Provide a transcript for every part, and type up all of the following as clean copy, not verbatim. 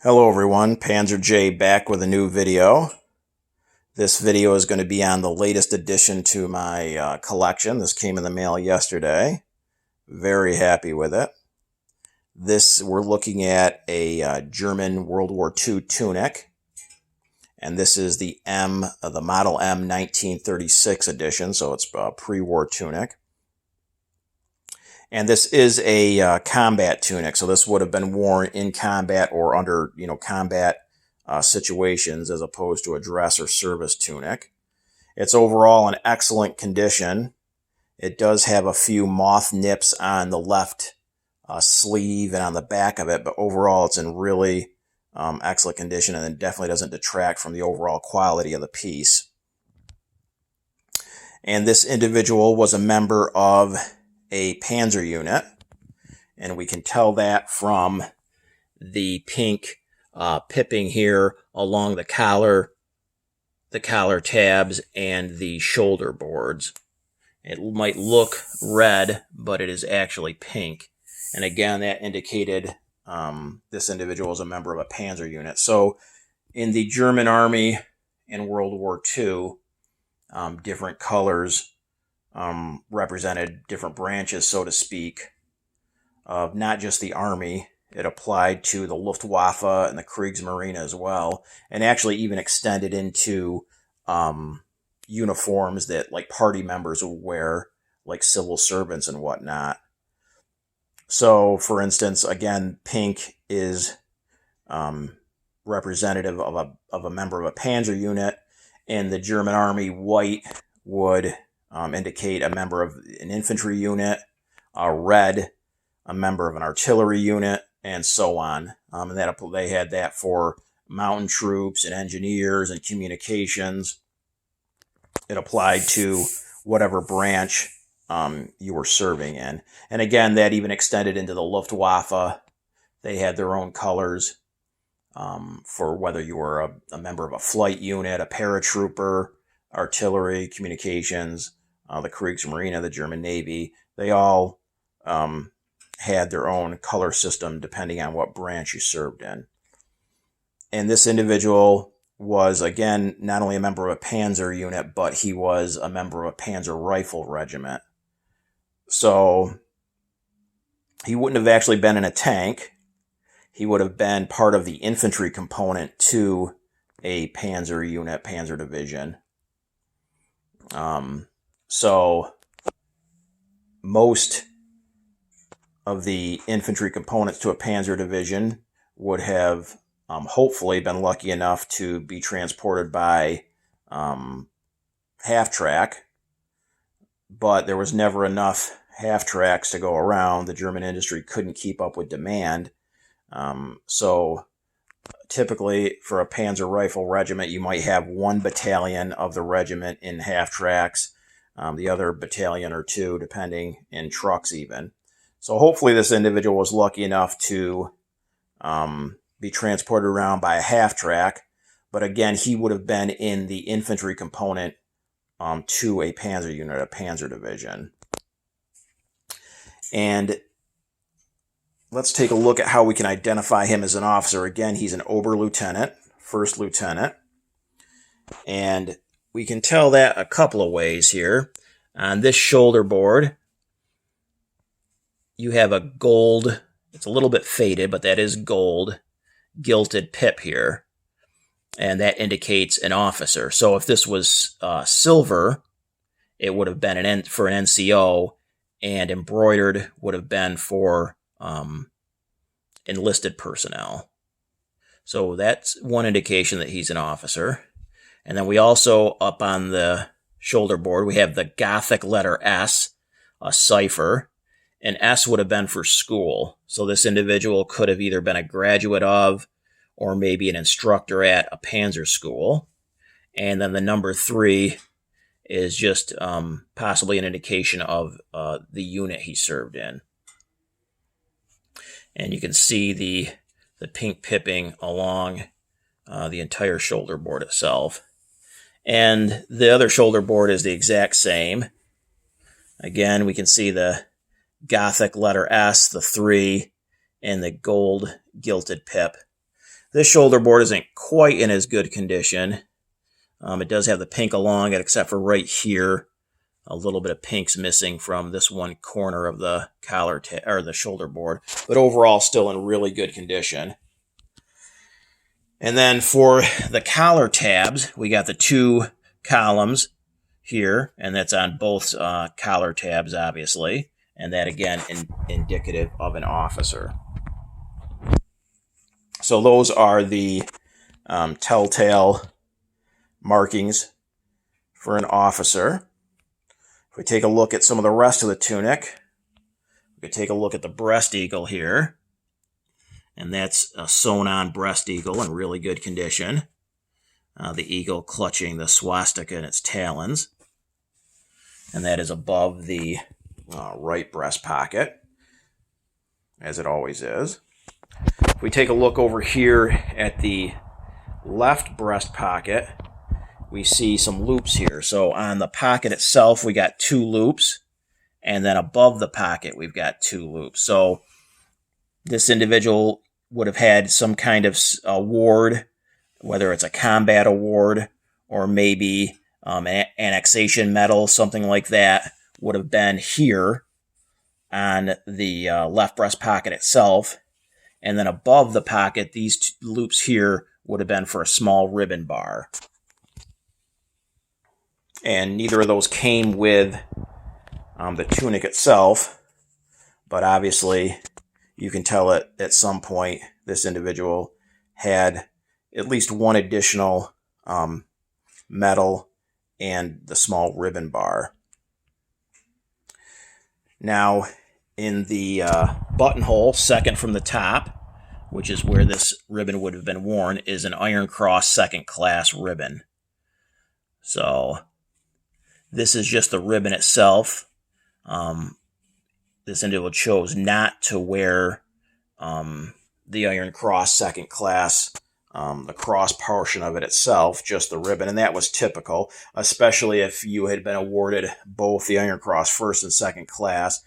Hello everyone, Panzer J back with a new video. This video is going to be on the latest addition to my collection. This came in the mail yesterday. Very happy with it. We're looking at a German World War II Tunic. And this is the Model M 1936 edition, so it's a pre-war Tunic. And this is a combat tunic, so this would have been worn in combat or under, combat situations as opposed to a dress or service tunic. It's overall in excellent condition. It does have a few moth nips on the left sleeve and on the back of it, but overall it's in really excellent condition, and it definitely doesn't detract from the overall quality of the piece. And this individual was a member of a Panzer Unit, and we can tell that from the pink pipping here along the collar tabs and the shoulder boards. It might look red, but it is actually pink, and again that indicated this individual is a member of a Panzer Unit. So in the German Army in World War II, different colors represented different branches, so to speak, of not just the Army. It applied to the Luftwaffe and the Kriegsmarine as well, and actually even extended into uniforms that like party members would wear, like civil servants and whatnot. So, for instance, again, pink is representative of a member of a Panzer Unit. In the German Army, white would indicate a member of an infantry unit, red, a member of an artillery unit, and so on. And they had that for mountain troops and engineers and communications. It applied to whatever branch you were serving in. And again, that even extended into the Luftwaffe. They had their own colors for whether you were a member of a flight unit, a paratrooper, artillery, communications, the Kriegsmarine, the German Navy. They all had their own color system depending on what branch you served in. And this individual was, again, not only a member of a Panzer Unit, but he was a member of a Panzer Rifle Regiment. So he wouldn't have actually been in a tank. He would have been part of the infantry component to a Panzer Unit, Panzer Division. So most of the infantry components to a Panzer Division would have hopefully been lucky enough to be transported by half-track, but there was never enough half-tracks to go around. The German industry couldn't keep up with demand. So typically for a Panzer Rifle Regiment, you might have one battalion of the regiment in half-tracks, the other battalion or two, depending, in trucks even. So hopefully this individual was lucky enough to be transported around by a half-track. But again, he would have been in the infantry component to a Panzer Unit, a Panzer Division. And let's take a look at how we can identify him as an officer. Again, he's an Oberlieutenant, first lieutenant. And we can tell that a couple of ways here. On this shoulder board, you have a gold, it's a little bit faded, but that is gold, gilded pip here. And that indicates an officer. So if this was silver, it would have been for an NCO, and embroidered would have been for enlisted personnel. So that's one indication that he's an officer. And then we also, up on the shoulder board, we have the Gothic letter S, a cipher. And S would have been for school. So this individual could have either been a graduate of or maybe an instructor at a Panzer school. And then the number 3 is just possibly an indication of the unit he served in. And you can see the pink pipping along the entire shoulder board itself. And the other shoulder board is the exact same. Again, we can see the Gothic letter S, the 3, and the gold gilded pip. This shoulder board isn't quite in as good condition. It does have the pink along it, except for right here. A little bit of pink's missing from this one corner of the collar or the shoulder board, but overall still in really good condition. And then for the collar tabs, we got the 2 columns here, and that's on both collar tabs, obviously. And that, again, indicative of an officer. So those are the telltale markings for an officer. If we take a look at some of the rest of the tunic, we could take a look at the breast eagle here. And that's a sewn-on breast eagle in really good condition. The eagle clutching the swastika in its talons. And that is above the right breast pocket, as it always is. If we take a look over here at the left breast pocket, we see some loops here. So on the pocket itself, we got 2 loops. And then above the pocket, we've got 2 loops. So this individual would have had some kind of award, whether it's a combat award or maybe an annexation medal, something like that, would have been here on the left breast pocket itself. And then above the pocket, these 2 loops here would have been for a small ribbon bar. And neither of those came with the tunic itself, but obviously you can tell that at some point this individual had at least one additional medal and the small ribbon bar. Now, in the buttonhole, second from the top, which is where this ribbon would have been worn, is an Iron Cross second class ribbon. So this is just the ribbon itself. This individual chose not to wear the Iron Cross second class, the cross portion of it itself, just the ribbon, and that was typical, especially if you had been awarded both the Iron Cross first and second class.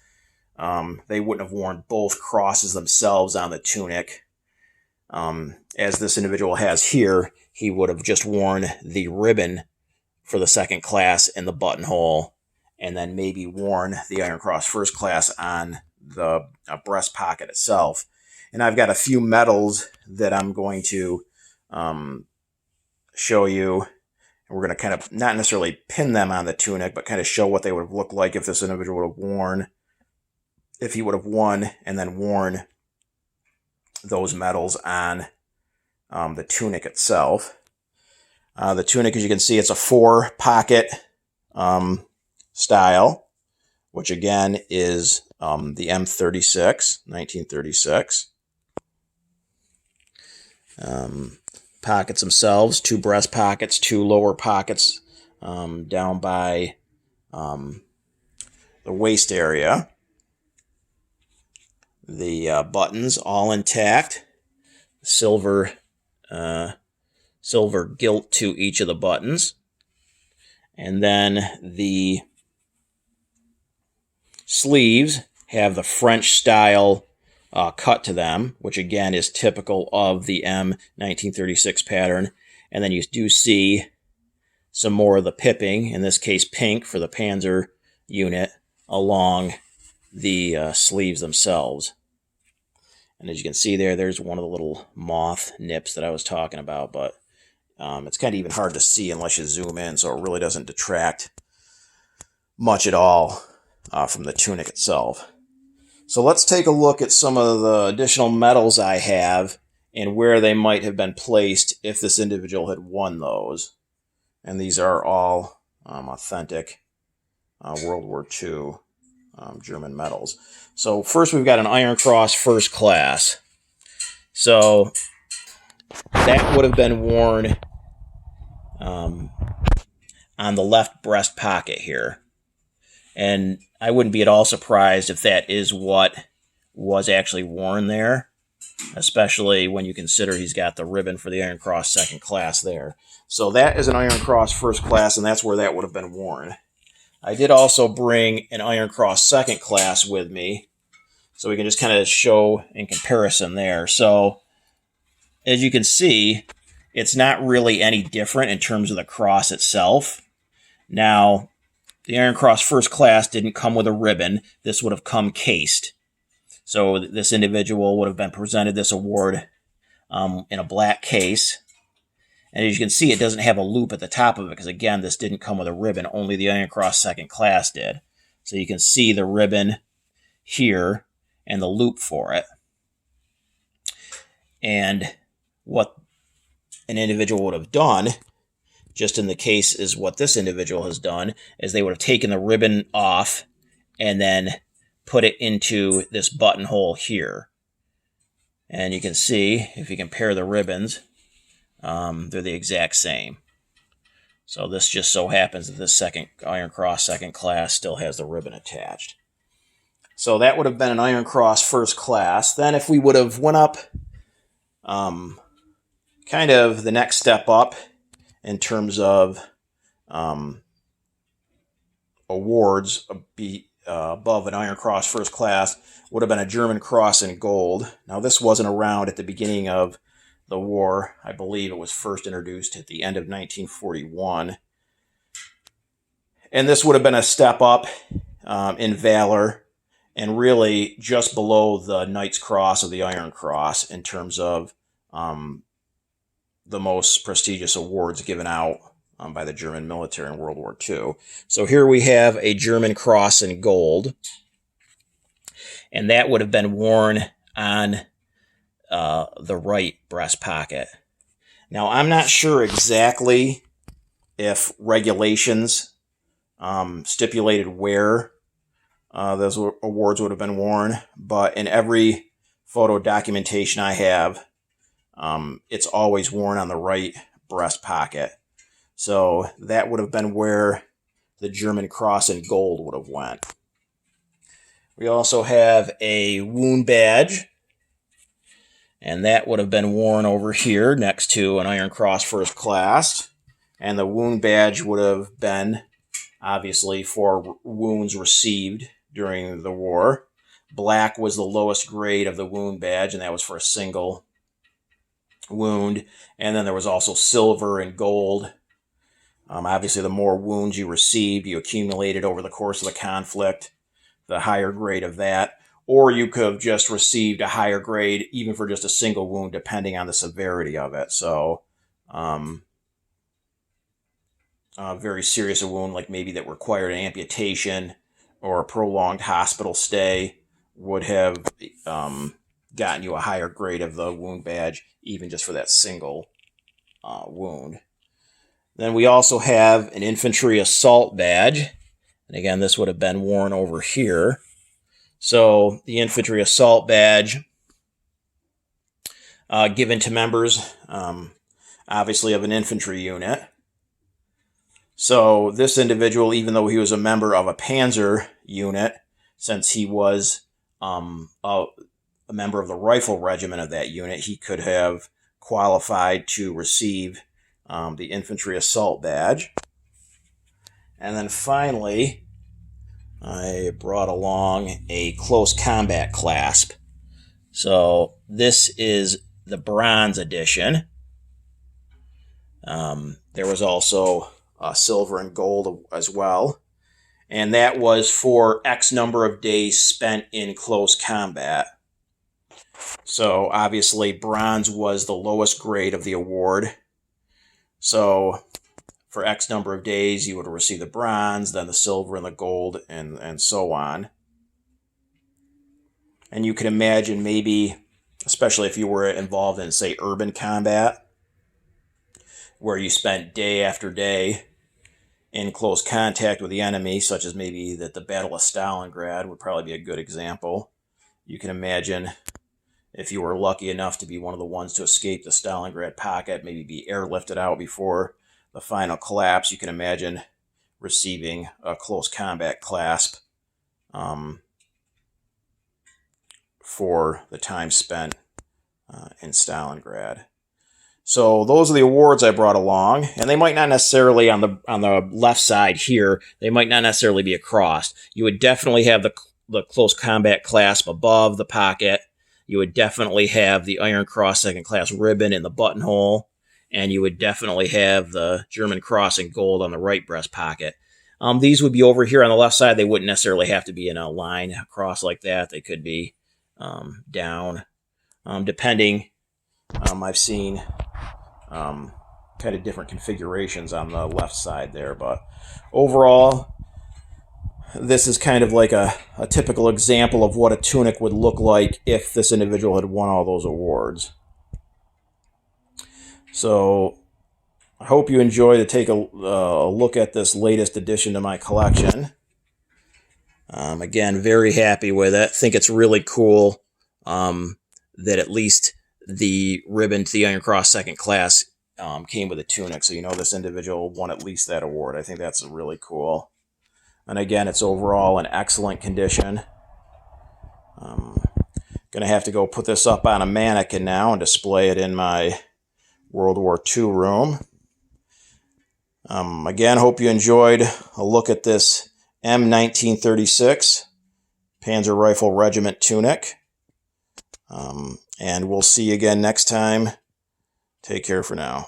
They wouldn't have worn both crosses themselves on the tunic. As this individual has here, he would have just worn the ribbon for the second class in the buttonhole, and then maybe worn the Iron Cross first class on the breast pocket itself. And I've got a few medals that I'm going to show you. And we're going to kind of not necessarily pin them on the tunic, but kind of show what they would have looked like if this individual would have worn, if he would have won and then worn those medals on the tunic itself. The tunic, as you can see, it's a 4-pocket style, which again is the M36, 1936. Pockets themselves, 2 breast pockets, 2 lower pockets down by the waist area. The buttons all intact, silver gilt to each of the buttons. And then the sleeves have the French style cut to them, which again is typical of the M1936 pattern. And then you do see some more of the pipping, in this case pink for the Panzer Unit, along the sleeves themselves. And as you can see there's one of the little moth nips that I was talking about, but it's kind of even hard to see unless you zoom in, so it really doesn't detract much at all from the tunic itself. So let's take a look at some of the additional medals I have and where they might have been placed if this individual had won those. And these are all authentic World War II German medals. So first we've got an Iron Cross First Class. So that would have been worn on the left breast pocket here. And I wouldn't be at all surprised if that is what was actually worn there, especially when you consider he's got the ribbon for the Iron Cross Second Class there. So that is an Iron Cross First Class, and that's where that would have been worn. I did also bring an Iron Cross Second Class with me, so we can just kind of show in comparison there. So as you can see, it's not really any different in terms of the cross itself. Now, the Iron Cross First Class didn't come with a ribbon. This would have come cased. So this individual would have been presented this award in a black case. And as you can see, it doesn't have a loop at the top of it because, again, this didn't come with a ribbon. Only the Iron Cross Second Class did. So you can see the ribbon here and the loop for it. And what an individual would have done, just in the case is what this individual has done, is they would have taken the ribbon off and then put it into this buttonhole here. And you can see, if you compare the ribbons, they're the exact same. So this just so happens that this second Iron Cross Second Class still has the ribbon attached. So that would have been an Iron Cross First Class. Then if we would have went up kind of the next step up in terms of awards above an Iron Cross First Class, would have been a German Cross in Gold. Now this wasn't around at the beginning of the war. I believe it was first introduced at the end of 1941. And this would have been a step up in valor and really just below the Knight's Cross of the Iron Cross in terms of the most prestigious awards given out by the German military in World War II. So here we have a German Cross in Gold, and that would have been worn on the right breast pocket. Now, I'm not sure exactly if regulations stipulated where those awards would have been worn, but in every photo documentation I have, it's always worn on the right breast pocket. So that would have been where the German Cross in Gold would have went. We also have a wound badge, and that would have been worn over here next to an Iron Cross First Class. And the wound badge would have been, obviously, for wounds received during the war. Black was the lowest grade of the wound badge, and that was for a single wound. And then there was also silver and gold. Obviously, the more wounds you received, you accumulated over the course of the conflict, the higher grade of that. Or you could have just received a higher grade, even for just a single wound, depending on the severity of it. So, a very serious wound, like maybe that required an amputation or a prolonged hospital stay, would have gotten you a higher grade of the wound badge, even just for that single wound. Then we also have an infantry assault badge. And again, this would have been worn over here. So the infantry assault badge given to members, obviously, of an infantry unit. So this individual, even though he was a member of a Panzer unit, since he was a member of the rifle regiment of that unit, he could have qualified to receive the infantry assault badge. And then finally, I brought along a close combat clasp. So this is the bronze edition. There was also silver and gold as well. And that was for X number of days spent in close combat. So obviously bronze was the lowest grade of the award. So for X number of days, you would receive the bronze, then the silver and the gold, and so on. And you can imagine maybe, especially if you were involved in, say, urban combat, where you spent day after day in close contact with the enemy, such as maybe that the Battle of Stalingrad would probably be a good example. You can imagine if you were lucky enough to be one of the ones to escape the Stalingrad pocket, maybe be airlifted out before the final collapse, you can imagine receiving a close combat clasp for the time spent in Stalingrad. So those are the awards I brought along, and they might not necessarily on the left side here, they might not necessarily be across. You would definitely have the close combat clasp above the pocket, you would definitely have the Iron Cross second class ribbon in the buttonhole, and you would definitely have the German cross in gold on the right breast pocket. These would be over here on the left side. They wouldn't necessarily have to be in a line across like that. They could be down, depending. I've seen kind of different configurations on the left side there, but overall, this is kind of like a typical example of what a tunic would look like if this individual had won all those awards. So I hope you enjoy to take a look at this latest addition to my collection. Again, very happy with it. Think it's really cool that at least the ribbon to the Iron Cross second class came with a tunic. So you know this individual won at least that award. I think that's really cool. And again, it's overall in excellent condition. Going to have to go put this up on a mannequin now and display it in my World War II room. Again, hope you enjoyed a look at this M1936 Panzer Rifle Regiment Tunic. And we'll see you again next time. Take care for now.